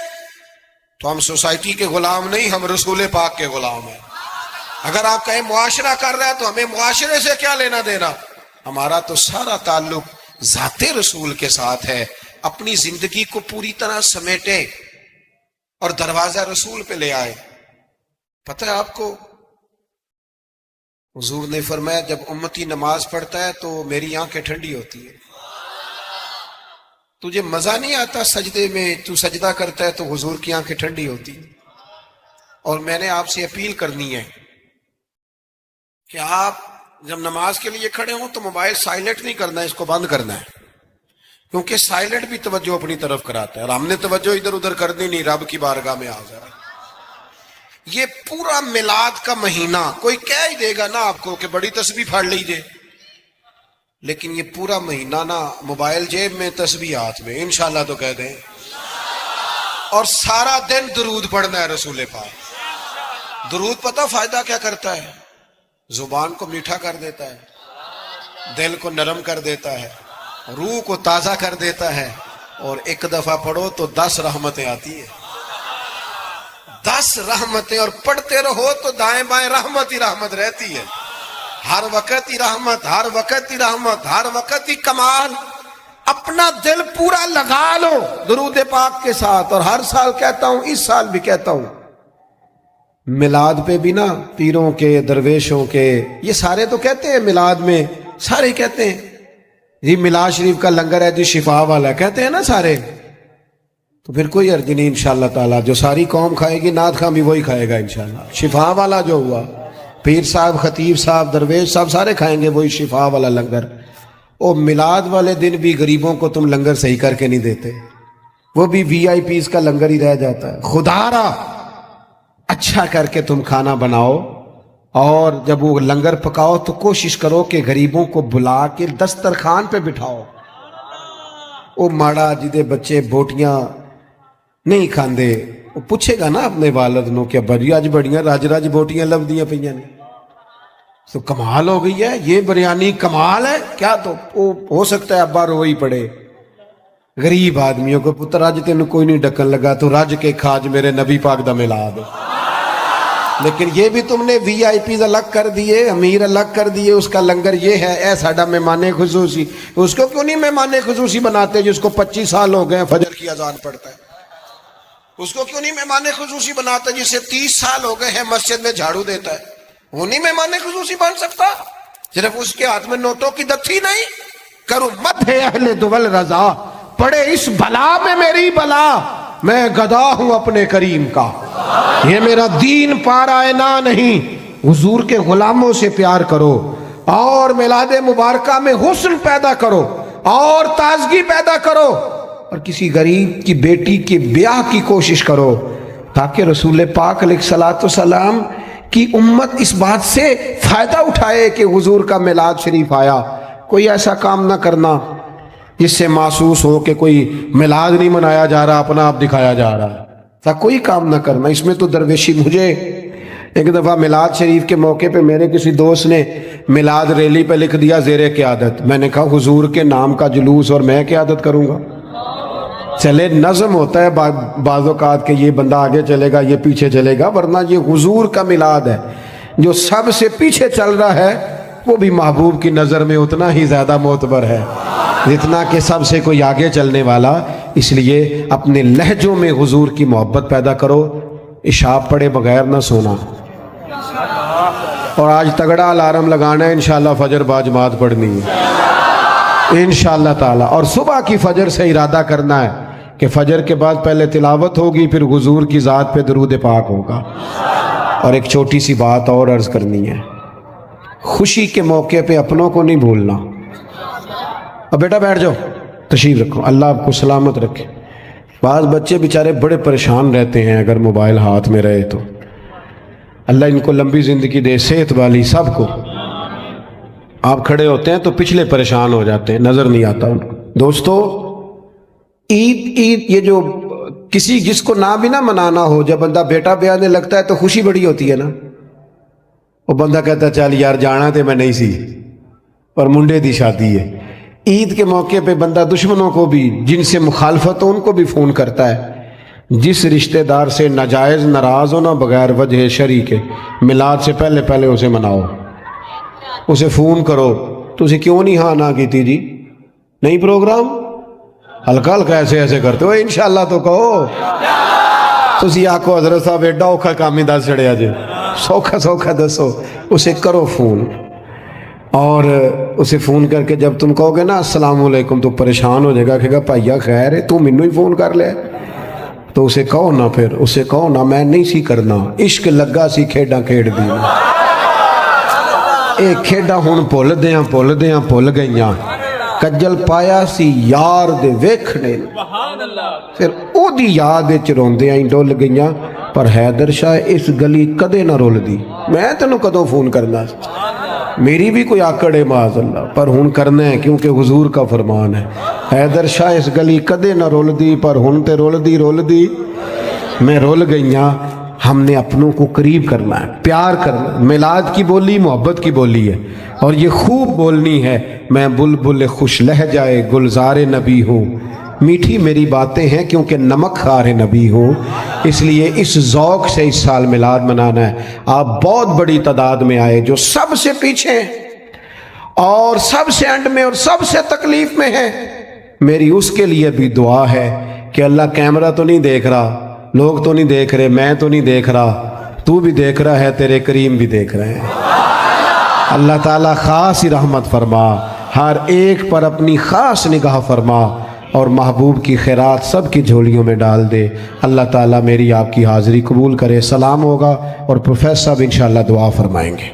تو ہم سوسائٹی کے غلام نہیں، ہم رسول پاک کے غلام ہیں۔ اگر آپ کہیں معاشرہ کر رہا ہے تو ہمیں معاشرے سے کیا لینا دینا، ہمارا تو سارا تعلق ذات رسول کے ساتھ ہے۔ اپنی زندگی کو پوری طرح سمیٹے اور دروازہ رسول پہ لے آئے۔ پتہ ہے آپ کو، حضور نے فرمایا جب امتی نماز پڑھتا ہے تو میری آنکھیں ٹھنڈی ہوتی ہے۔ تجھے مزہ نہیں آتا سجدے میں، تو سجدہ کرتا ہے تو حضور کی آنکھیں ٹھنڈی ہوتی۔ اور میں نے آپ سے اپیل کرنی ہے کہ آپ جب نماز کے لیے کھڑے ہوں تو موبائل سائلنٹ نہیں کرنا ہے، اس کو بند کرنا ہے، کیونکہ سائلنٹ بھی توجہ اپنی طرف کراتا ہے، اور ہم نے توجہ ادھر ادھر کرنی نہیں، رب کی بارگاہ میں حاضر ہے۔ یہ پورا میلاد کا مہینہ کوئی کہہ ہی دے گا نا آپ کو کہ بڑی تسبیح پڑھ لیجئے، لیکن یہ پورا مہینہ نا موبائل جیب میں، تسبیح ہاتھ میں، انشاءاللہ تو کہہ دیں، اور سارا دن درود پڑھنا ہے رسول پاک۔ درود پتہ فائدہ کیا کرتا ہے؟ زبان کو میٹھا کر دیتا ہے، دل کو نرم کر دیتا ہے، روح کو تازہ کر دیتا ہے، اور ایک دفعہ پڑھو تو 10 رحمتیں آتی ہیں، 10 رحمتیں، اور پڑھتے رہو تو دائیں بائیں رحمت ہی رحمت رہتی ہے، ہر وقت ہی رحمت، ہر وقت ہی رحمت، ہر وقت ہی کمال۔ اپنا دل پورا لگا لو درود پاک کے ساتھ، اور ہر سال کہتا ہوں، اس سال بھی کہتا ہوں، میلاد پہ بھی نا پیروں کے، درویشوں کے، یہ سارے تو کہتے ہیں میلاد میں، سارے کہتے ہیں جی میلاد شریف کا لنگر ہے جی شفا والا، کہتے ہیں نا سارے، تو پھر کوئی عرض نہیں انشاءاللہ تعالیٰ، جو ساری قوم کھائے گی نعت خواں بھی وہی کھائے گا انشاءاللہ۔ شفا والا جو ہوا، پیر صاحب، خطیب صاحب، درویش صاحب سارے کھائیں گے وہی شفا والا لنگر۔ او میلاد والے دن بھی غریبوں کو تم لنگر صحیح کر کے نہیں دیتے، وہ بھی وی آئی پیز کا لنگر ہی رہ جاتا ہے۔ خدا را اچھا کر کے تم کھانا بناؤ، اور جب وہ لنگر پکاؤ تو کوشش کرو کہ غریبوں کو بلا کے دسترخوان پہ بٹھاؤ۔ وہ ماڑا جدے بچے بوٹیاں نہیں کھاندے، وہ پوچھے گا نا اپنے والد نو کہ ابا جی اج بڑیاں رج رج بوٹیاں لبدیاں پئیاں نے، تو کمال ہو گئی ہے، یہ بریانی کمال ہے کیا؟ تو وہ ہو سکتا ہے ابا رو ہی پڑے۔ غریب آدمیوں کو پتر آج تین کوئی نہیں ڈکن لگا تو رج کے کھاج میرے نبی پاک دا میلاد۔ لیکن یہ بھی تم نے وی آئی پیز الگ کر دیے، امیر الگ کر دیے، اس کا لنگر یہ ہے، اے ساڈا مہمان خصوصی۔ اس کو کیوں نہیں مہمان خصوصی بناتے جس کو 25 سال ہو گئے فجر کی اذان پڑھتا ہے؟ اس کو کیوں نہیں مہمان خصوصی بناتے جسے 30 سال ہو گئے ہیں مسجد میں جھاڑو دیتا ہے؟ وہ نہیں مہمان خصوصی بن سکتا؟ صرف اس کے ہاتھ میں نوٹوں کی دتھی نہیں؟ کرو مت ہے اہل دول رضا، پڑے اس بلا میں میری بلا، میں گدا ہوں اپنے کریم کا، یہ میرا دین پارائنا نہیں۔ حضور کے غلاموں سے پیار کرو، اور میلاد مبارکہ میں حسن پیدا کرو اور تازگی پیدا کرو، اور کسی غریب کی بیٹی کے بیاہ کی کوشش کرو، تاکہ رسول پاک علیہ الصلوۃ والسلام کی امت اس بات سے فائدہ اٹھائے کہ حضور کا میلاد شریف آیا۔ کوئی ایسا کام نہ کرنا جس سے محسوس ہو کہ کوئی میلاد نہیں منایا جا رہا، اپنا آپ دکھایا جا رہا ہے، تا کوئی کام نہ کرنا اس میں تو درویشی۔ مجھے ایک دفعہ میلاد شریف کے موقع پہ میرے کسی دوست نے میلاد ریلی پہ لکھ دیا زیر قیادت، میں نے کہا حضور کے نام کا جلوس اور میں قیادت کروں گا؟ چلے نظم ہوتا ہے بعض اوقات کہ یہ بندہ آگے چلے گا یہ پیچھے چلے گا، ورنہ یہ حضور کا میلاد ہے، جو سب سے پیچھے چل رہا ہے وہ بھی محبوب کی نظر میں اتنا ہی زیادہ معتبر ہے جتنا کہ سب سے کوئی آگے چلنے والا۔ اس لیے اپنے لہجوں میں حضور کی محبت پیدا کرو، عشاء پڑھے بغیر نہ سونا، اور آج تگڑا الارم لگانا ہے، انشاءاللہ فجر باجماعت پڑھنی ہے انشاءاللہ تعالی، اور صبح کی فجر سے ارادہ کرنا ہے کہ فجر کے بعد پہلے تلاوت ہوگی، پھر حضور کی ذات پہ درود پاک ہوگا۔ اور ایک چھوٹی سی بات اور عرض کرنی ہے، خوشی کے موقع پہ اپنوں کو نہیں بھولنا۔ اب بیٹا بیٹھ جاؤ، تشریف رکھو، اللہ آپ کو سلامت رکھے۔ بعض بچے بیچارے بڑے پریشان رہتے ہیں اگر موبائل ہاتھ میں رہے تو، اللہ ان کو لمبی زندگی دے، صحت والی سب کو۔ آپ کھڑے ہوتے ہیں تو پچھلے پریشان ہو جاتے ہیں، نظر نہیں آتا ان کو۔ دوستو، عید یہ جو کسی جس کو نہ بھی نہ منانا ہو، جب بندہ بیٹا بیانے لگتا ہے تو خوشی بڑی ہوتی ہے نا۔ وہ بندہ کہتا ہے چل یار جانا تے میں نہیں سی، اور منڈے دی شادی ہے۔ عید کے موقع پہ بندہ دشمنوں کو بھی، جن سے مخالفت ہو ان کو بھی فون کرتا ہے۔ جس رشتہ دار سے ناجائز ناراض ہو نا، بغیر وجہ شرعی کے، میلاد سے پہلے اسے مناؤ، اسے فون کرو۔ تسی کیوں نہیں ہاں نہ کی جی؟ نہیں پروگرام؟ ہلکا ہلکا ایسے کرتے ہو، انشاءاللہ تو کہو۔ تسی آکو حضرت صاحب ایڈا اوکھا کام ہی دس چڑیا جی، سوکھا دسو، اسے کرو فون۔ اور اسے فون کر کے جب تم کہو گے نا السلام علیکم تو پریشان ہو جائے گا، کہے گا بھائیا خیر ہے، تو مینوں ہی فون کر لے۔ تو اسے کہو نا، پھر اسے کہو نا میں نہیں سی کرنا، عشق لگا سی کھیڈاں کھیڈ دی، اے کھیڈاں ہن بھول گئیاں، کجل پایا سی یار دے ویکھنے، پھر او دی یاد وچ روندیاں ہی ڈول گئیاں، پر حیدر شاہ اس گلی کدے نہ رول دی، میں تینوں کدوں فون کرنا، میری بھی کوئی آکڑ ہے معاذ اللہ، پر ہن کرنا ہے کیونکہ حضور کا فرمان ہے۔ حیدر شاہ اس گلی کدے نہ رول دی، پر ہن تے رول دی، میں رول گئیاں۔ ہم نے اپنوں کو قریب کرنا ہے، پیار کرنا ہے۔ میلاد کی بولی محبت کی بولی ہے، اور یہ خوب بولنی ہے۔ میں بلبل خوش لہجائے گلزار نبی ہوں، میٹھی میری باتیں ہیں کیونکہ نمک خار نبی ہوں، اس لیے اس ذوق سے اس سال میلاد منانا ہے۔ آپ بہت بڑی تعداد میں آئے، جو سب سے پیچھے ہیں اور سب سے اینڈ میں اور سب سے تکلیف میں ہیں، میری اس کے لیے بھی دعا ہے کہ اللہ کیمرہ تو نہیں دیکھ رہا، لوگ تو نہیں دیکھ رہے، میں تو نہیں دیکھ رہا، تو بھی دیکھ رہا ہے، تیرے کریم بھی دیکھ رہے ہیں۔ اللہ تعالیٰ خاص ہی رحمت فرما، ہر ایک پر اپنی خاص نگاہ فرما، اور محبوب کی خیرات سب کی جھولیوں میں ڈال دے۔ اللہ تعالیٰ میری آپ کی حاضری قبول کرے۔ سلام ہوگا اور پروفیسر صاحب انشاءاللہ دعا فرمائیں گے۔